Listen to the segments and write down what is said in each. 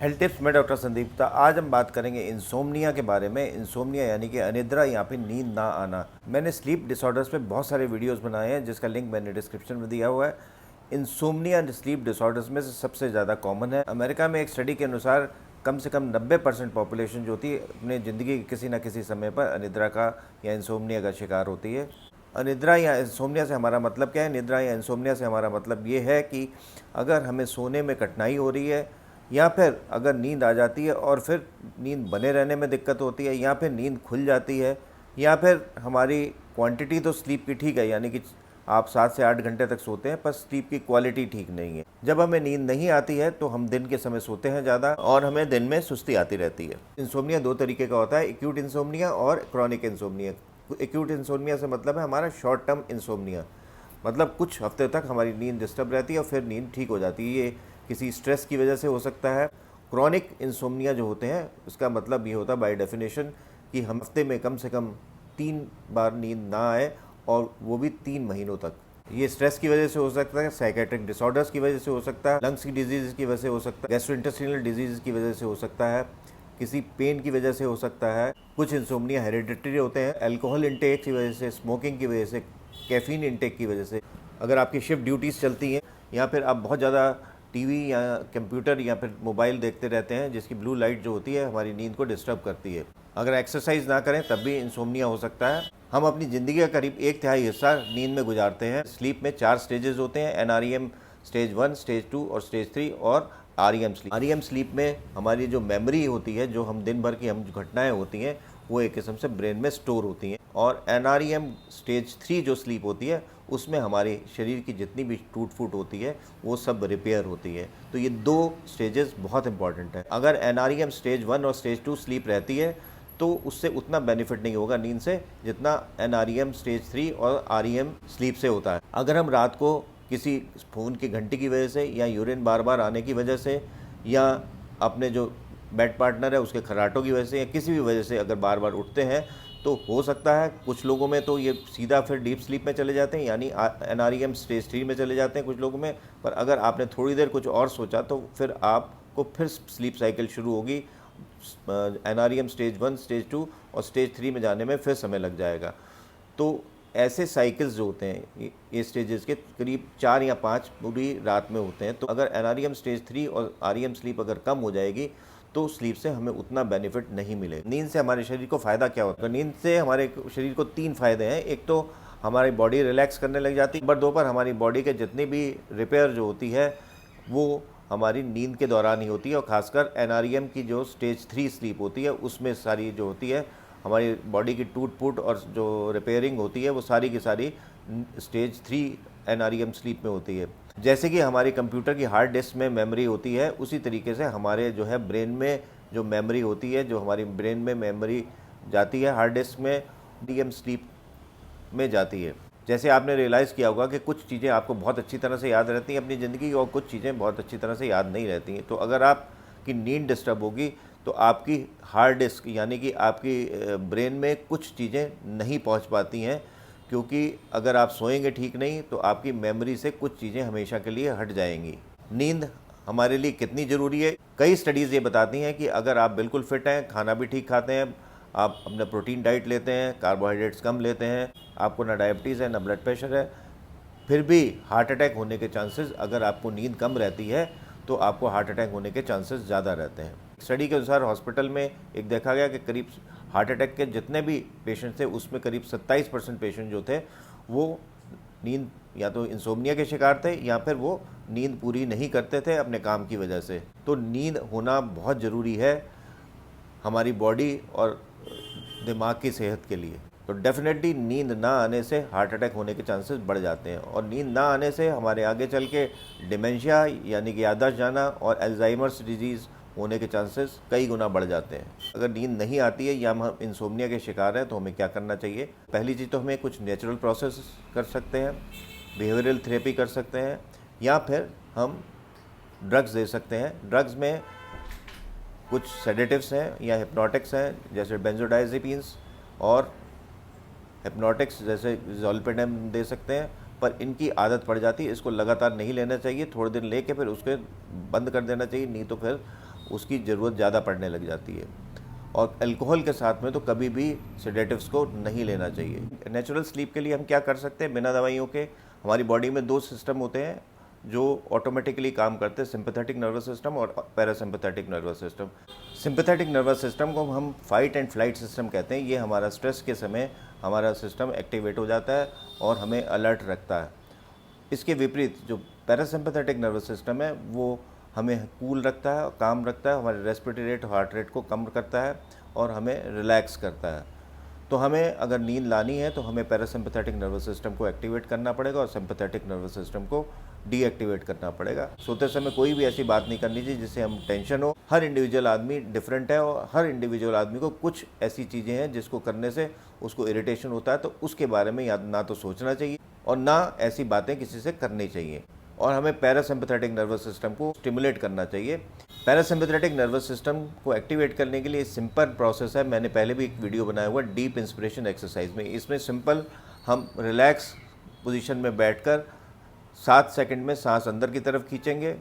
Health tips में doctor Sandeep था। आज हम बात करेंगे इंसोम्निया के बारे में। इंसोम्निया यानी कि अनिद्रा या फिर नींद ना आना। मैंने स्लीप डिसऑर्डर्स पे बहुत सारे वीडियोस बनाए हैं जिसका लिंक मैंने डिस्क्रिप्शन में दिया हुआ है। इंसोम्निया स्लीप डिसऑर्डर्स में से सबसे ज़्यादा कॉमन है। अमेरिका में एक स्टडी के अनुसार कम से कम 90% पॉपुलेशन जो होती है अपने ज़िंदगी के किसी न किसी समय पर अनिद्रा का या इंसोम्निया का शिकार होती है। अनिद्रा या इंसोम्निया से हमारा मतलब क्या है? निद्रा या इंसोम्निया से हमारा मतलब ये है कि अगर हमें सोने में कठिनाई हो रही है या फिर अगर नींद आ जाती है और फिर नींद बने रहने में दिक्कत होती है या फिर नींद खुल जाती है या फिर हमारी क्वांटिटी तो स्लीप की ठीक है, यानी कि आप 7 से 8 घंटे तक सोते हैं पर स्लीप की क्वालिटी ठीक नहीं है। जब हमें नींद नहीं आती है तो हम दिन के समय सोते हैं ज़्यादा और हमें दिन में सुस्ती आती रहती है। इंसोम्निया दो तरीके का होता है, एक्यूट इंसोम्निया और क्रॉनिक इंसोम्निया। एक्यूट इंसोम्निया से मतलब है हमारा शॉर्ट टर्म इंसोम्निया, मतलब कुछ हफ्ते तक हमारी नींद डिस्टर्ब रहती है और फिर नींद ठीक हो जाती है। ये किसी स्ट्रेस की वजह से हो सकता है। क्रॉनिक इंसोम्निया जो होते हैं उसका मतलब ये होता है बाय डेफिनेशन कि हम हफ्ते में कम से कम 3 बार नींद ना आए और वो भी 3 महीनों तक। ये स्ट्रेस की वजह से हो सकता है, साइकेट्रिक डिसऑर्डर्स की वजह से हो सकता है, लंग्स की डिजीज़ की वजह से हो सकता है, गैस्ट्रोइंटेस्टाइनल डिजीज़ की वजह से हो सकता है, किसी पेन की वजह से हो सकता है। कुछ इंसोम्निया हेरिडिटरी होते हैं, अल्कोहल इंटेक की वजह से, स्मोकिंग की वजह से, कैफीन इंटेक की वजह से। अगर आपकी शिफ्ट ड्यूटीज़ चलती हैं या फिर आप बहुत ज़्यादा टीवी या कंप्यूटर या फिर मोबाइल देखते रहते हैं जिसकी ब्लू लाइट जो होती है हमारी नींद को डिस्टर्ब करती है। अगर एक्सरसाइज ना करें तब भी इंसोम्निया हो सकता है। हम अपनी ज़िंदगी का करीब 1/3 हिस्सा नींद में गुजारते हैं। स्लीप में 4 स्टेजेस होते हैं, एनआरईएम स्टेज 1, स्टेज 2 और स्टेज 3 और आरईएम स्लीप। आरईएम स्लीप में हमारी जो मेमोरी होती है, जो हम दिन भर की हम जो घटनाएं होती हैं वो एक किस्म से ब्रेन में स्टोर होती हैं। और एनआरईएम स्टेज 3 जो स्लीप होती है उसमें हमारे शरीर की जितनी भी टूट फूट होती है वो सब रिपेयर होती है। तो ये 2 स्टेजेस बहुत इंपॉर्टेंट है। अगर एनआरईएम स्टेज 1 और स्टेज 2 स्लीप रहती है तो उससे उतना बेनिफिट नहीं होगा नींद से जितना एनआरईएम स्टेज 3 और आरईएम स्लीप से होता है। अगर हम रात को किसी फ़ोन की घंटी की वजह से या यूरिन बार बार आने की वजह से या अपने जो बेड पार्टनर है उसके खर्राटों की वजह से या किसी भी वजह से अगर बार बार उठते हैं तो हो सकता है कुछ लोगों में तो ये सीधा फिर डीप स्लीप में चले जाते हैं, यानी एनआरईएम स्टेज 3 में चले जाते हैं कुछ लोगों में। पर अगर आपने थोड़ी देर कुछ और सोचा तो फिर आपको फिर स्लीप साइकिल शुरू होगी। एनआरईएम स्टेज 1, स्टेज 2 और स्टेज 3 में जाने में फिर समय लग जाएगा। तो ऐसे साइकिल्स जो होते हैं ये स्टेजेस के करीब 4 या 5 पूरी रात में होते हैं। तो अगर एनआरईएम स्टेज 3 और आरईएम स्लीप अगर कम हो जाएगी तो स्लीप से हमें उतना बेनिफिट नहीं मिलेगा। नींद से हमारे शरीर को फ़ायदा क्या होता है? नींद से हमारे शरीर को 3 फ़ायदे हैं। एक तो हमारी बॉडी रिलैक्स करने लग जाती है। नंबर 2 पर हमारी बॉडी के जितनी भी रिपेयर जो होती है वो हमारी नींद के दौरान ही होती है और ख़ासकर एनआरईएम की जो स्टेज 3 स्लीप होती है उसमें सारी जो होती है हमारी बॉडी की टूट फूट और जो रिपेयरिंग होती है वो सारी की सारी स्टेज 3 एनआरईएम स्लीप में होती है। जैसे कि हमारी कंप्यूटर की हार्ड डिस्क में मेमोरी होती है उसी तरीके से हमारे जो है ब्रेन में जो मेमोरी होती है, जो हमारी ब्रेन में मेमोरी जाती है हार्ड डिस्क में, डीएम स्लीप में जाती है। जैसे आपने रियलाइज़ किया होगा कि कुछ चीज़ें आपको बहुत अच्छी तरह से याद रहती हैं अपनी ज़िंदगी की और कुछ चीज़ें बहुत अच्छी तरह से याद नहीं रहती हैं। तो अगर आपकी नींद डिस्टर्ब होगी तो आपकी हार्ड डिस्क यानी कि आपकी ब्रेन में कुछ चीज़ें नहीं पहुंच पाती हैं, क्योंकि अगर आप सोएंगे ठीक नहीं तो आपकी मेमोरी से कुछ चीज़ें हमेशा के लिए हट जाएंगी। नींद हमारे लिए कितनी ज़रूरी है? कई स्टडीज़ ये बताती हैं कि अगर आप बिल्कुल फिट हैं, खाना भी ठीक खाते हैं, आप अपना प्रोटीन डाइट लेते हैं, कार्बोहाइड्रेट्स कम लेते हैं, आपको ना डायबिटीज़ है ना ब्लड प्रेशर है, फिर भी हार्ट अटैक होने के चांसेस, अगर आपको नींद कम रहती है तो आपको हार्ट अटैक होने के चांसेस ज़्यादा रहते हैं। स्टडी के अनुसार हॉस्पिटल में एक देखा गया कि करीब हार्ट अटैक के जितने भी पेशेंट थे उसमें करीब 27% पेशेंट जो थे वो नींद या तो इंसोम्निया के शिकार थे या फिर वो नींद पूरी नहीं करते थे अपने काम की वजह से। तो नींद होना बहुत ज़रूरी है हमारी बॉडी और दिमाग की सेहत के लिए। तो डेफिनेटली नींद ना आने से हार्ट अटैक होने के चांसेस बढ़ जाते हैं और नींद ना आने से हमारे आगे चल के डिमेंशिया यानी कि याददाश्त जाना और अल्जाइमर्स डिजीज़ होने के चांसेस कई गुना बढ़ जाते हैं। अगर नींद नहीं आती है या हम इंसोम्निया के शिकार हैं तो हमें क्या करना चाहिए? पहली चीज़ तो हमें कुछ नेचुरल प्रोसेस कर सकते हैं, बिहेवियरल थेरेपी कर सकते हैं या फिर हम ड्रग्स दे सकते हैं। ड्रग्स में कुछ सेडेटिव्स हैं या हिप्नोटिक्स हैं जैसे बेंजोडाइजेपिन्स और हिप्नोटिक्स जैसे ज़ोलपेनेम दे सकते हैं, पर इनकी आदत पड़ जाती है। इसको लगातार नहीं लेना चाहिए, थोड़े दिन लेके फिर उसके बंद कर देना चाहिए, नहीं तो फिर उसकी ज़रूरत ज़्यादा पड़ने लग जाती है। और अल्कोहल के साथ में तो कभी भी सेडेटिव्स को नहीं लेना चाहिए। नेचुरल स्लीप के लिए हम क्या कर सकते हैं बिना दवाइयों के? हमारी बॉडी में 2 सिस्टम होते हैं जो ऑटोमेटिकली काम करते हैं, सिंपैथेटिक नर्वस सिस्टम और parasympathetic nervous system. Sympathetic nervous system को हम फाइट एंड फ्लाइट सिस्टम कहते हैं। ये हमारा स्ट्रेस के समय हमारा सिस्टम एक्टिवेट हो जाता है और हमें अलर्ट रखता है। इसके विपरीत जो पैरासिम्पैथेटिक नर्वस सिस्टम है वो हमें कूल रखता है, काम रखता है, हमारे रेस्पिरेटरी रेट, हार्ट रेट को कम करता है और हमें रिलैक्स करता है। तो हमें अगर नींद लानी है तो हमें पैरासिम्पैथेटिक नर्वस सिस्टम को एक्टिवेट करना पड़ेगा और सिंपैथेटिक नर्वस सिस्टम को डीएक्टिवेट करना पड़ेगा। सोते समय कोई भी ऐसी बात नहीं करनी चाहिए जिससे हम टेंशन हो। हर इंडिविजुअल आदमी डिफरेंट है और हर इंडिविजुअल आदमी को कुछ ऐसी चीज़ें हैं जिसको करने से उसको इरिटेशन होता है, तो उसके बारे में ना तो सोचना चाहिए और ना ऐसी बातें किसी से करनी चाहिए। और हमें पैरासिम्पैथेटिक नर्वस सिस्टम को स्टिमुलेट करना चाहिए। पैरासिम्पैथेटिक नर्वस सिस्टम को एक्टिवेट करने के लिए सिंपल प्रोसेस है। मैंने पहले भी एक वीडियो बनाया हुआ डीप इंस्पिरेशन एक्सरसाइज में। इसमें सिंपल हम रिलैक्स पोजीशन में बैठकर 7 सेकंड में सांस अंदर की तरफ खींचेंगे,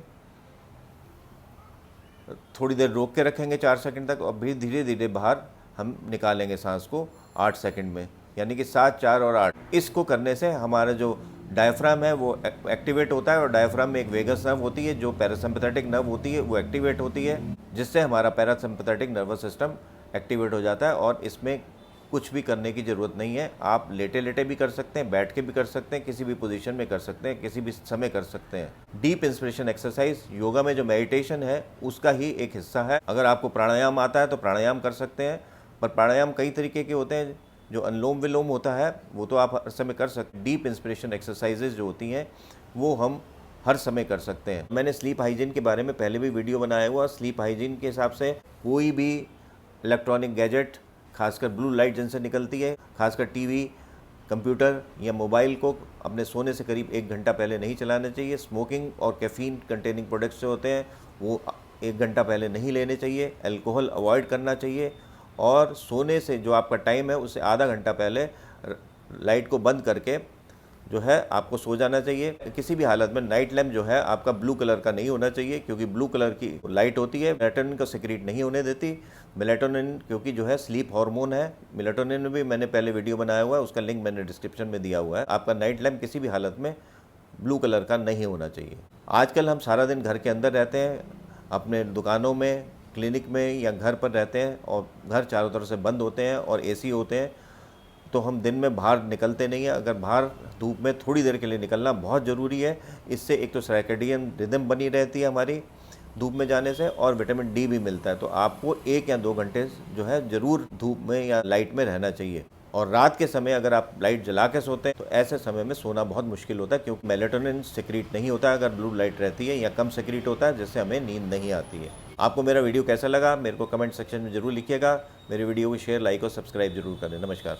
थोड़ी देर रोक के रखेंगे 4 सेकंड तक और फिर धीरे धीरे बाहर हम निकालेंगे सांस को 8 सेकंड में, यानी कि 7, 4 और 8। इसको करने से हमारा जो डायफ्राम है वो एक्टिवेट होता है और डायफ्राम में एक वेगस नर्व होती है जो पैरासिम्पैथेटिक नर्व होती है, वो एक्टिवेट होती है, जिससे हमारा पैरासिम्पैथेटिक नर्वस सिस्टम एक्टिवेट हो जाता है। और इसमें कुछ भी करने की ज़रूरत नहीं है। आप लेटे लेटे भी कर सकते हैं, बैठ के भी कर सकते हैं, किसी भी पोजीशन में कर सकते हैं, किसी भी समय कर सकते हैं। डीप इंस्पिरेशन एक्सरसाइज योगा में जो मेडिटेशन है उसका ही एक हिस्सा है। अगर आपको प्राणायाम आता है तो प्राणायाम कर सकते हैं, पर प्राणायाम कई तरीके के होते हैं। जो अनुलोम विलोम होता है वो तो आप हर समय कर सकते हैं। डीप इंस्पिरेशन एक्सरसाइजेज जो होती हैं वो हम हर समय कर सकते हैं। मैंने स्लीप हाइजीन के बारे में पहले भी वीडियो बनाया हुआ। स्लीप हाइजीन के हिसाब से कोई भी इलेक्ट्रॉनिक गैजेट, खासकर ब्लू लाइट जिनसे निकलती है, खासकर टीवी, कंप्यूटर या मोबाइल को अपने सोने से करीब 1 घंटा पहले नहीं चलाना चाहिए। स्मोकिंग और कैफ़ीन कंटेनिंग प्रोडक्ट्स जो होते हैं वो 1 घंटा पहले नहीं लेने चाहिए। अल्कोहल अवॉइड करना चाहिए और सोने से जो आपका टाइम है उससे आधा घंटा पहले लाइट को बंद करके जो है आपको सो जाना चाहिए। किसी भी हालत में नाइट लैम्प जो है आपका ब्लू कलर का नहीं होना चाहिए, क्योंकि ब्लू कलर की लाइट होती है मेलाटोनिन को सिक्रीट नहीं होने देती। मेलाटोनिन क्योंकि जो है स्लीप हार्मोन है। मेलाटोनिन में भी मैंने पहले वीडियो बनाया हुआ है, उसका लिंक मैंने डिस्क्रिप्शन में दिया हुआ है। आपका नाइट लैम्प किसी भी हालत में ब्लू कलर का नहीं होना चाहिए। आजकल हम सारा दिन घर के अंदर रहते हैं, अपने दुकानों में, क्लिनिक में या घर पर रहते हैं और घर चारों तरफ से बंद होते हैं और एसी होते हैं, तो हम दिन में बाहर निकलते नहीं हैं। अगर बाहर धूप में थोड़ी देर के लिए निकलना बहुत ज़रूरी है। इससे एक तो सर्कैडियन रिदम बनी रहती है हमारी धूप में जाने से और विटामिन डी भी मिलता है। तो आपको 1 या 2 घंटे जो है ज़रूर धूप में या लाइट में रहना चाहिए। और रात के समय अगर आप लाइट जला के सोते हैं तो ऐसे समय में सोना बहुत मुश्किल होता है, क्योंकि मेलाटोनिन सिक्रीट नहीं होता है अगर ब्लू लाइट रहती है, या कम सिक्रीट होता है, जिससे हमें नींद नहीं आती है। आपको मेरा वीडियो कैसा लगा मेरे को कमेंट सेक्शन में ज़रूर लिखिएगा। मेरे वीडियो को शेयर, लाइक और सब्सक्राइब जरूर करें। नमस्कार।